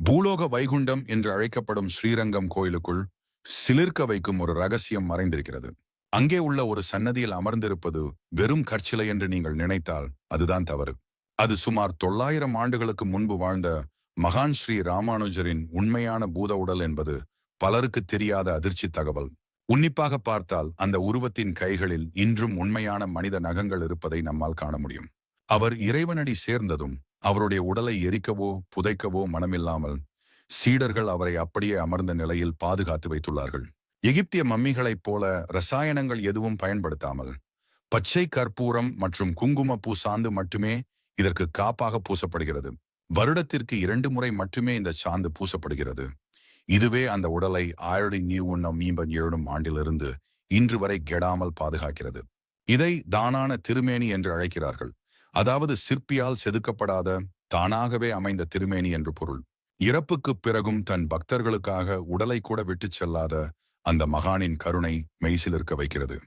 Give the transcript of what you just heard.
பூலோக வைகுண்டம் என்று அழைக்கப்படும் ஸ்ரீரங்கம் கோயிலுக்குள் சிலிர்க்க வைக்கும் ஒரு ரகசியம் மறைந்திருக்கிறது. அங்கே உள்ள ஒரு சன்னதியில் அமர்ந்திருப்பது வெறும் கற்சிலை என்று நீங்கள் நினைத்தால் அதுதான் தவறு. அது சுமார் 900 ஆண்டுகளுக்கு முன்பு வாழ்ந்த மகான் ஸ்ரீ ராமானுஜரின் உண்மையான பூத உடல் என்பது பலருக்கு தெரியாத அதிர்ச்சி தகவல். உன்னிப்பாக பார்த்தால் அந்த உருவத்தின் கைகளில் இன்றும் உண்மையான மனித நகங்கள் இருப்பதை நம்மால் காண முடியும். அவர் இறைவனடி சேர்ந்ததும் அவருடைய உடலை எரிக்கவோ புதைக்கவோ மனமில்லாமல் சீடர்கள் அவரை அப்படியே அமர்ந்த நிலையில் பாதுகாத்து வைத்துள்ளார்கள். எகிப்திய மம்மிகளைப் போல ரசாயனங்கள் எதுவும் பயன்படுத்தாமல் பச்சை கற்பூரம் மற்றும் குங்குமப்பூ சாந்து மட்டுமே இதற்கு காப்பாக பூசப்படுகிறது. வருடத்திற்கு 2 முறை மட்டுமே இந்த சாந்து பூசப்படுகிறது. இதுவே அந்த உடலை 1957 ஆண்டிலிருந்து இன்று வரை கெடாமல் பாதுகாக்கிறது. இதை தானான திருமேனி என்று அழைக்கிறார்கள். அதாவது சிற்பியால் செதுக்கப்படாத தானாகவே அமைந்த திருமேனி என்று பொருள். இறப்புக்குப் பிறகும் தன் பக்தர்களுக்காக உடலை கூட விட்டுச் செல்லாத அந்த மகானின் கருணை மெய்சிலிருக்க வைக்கிறது.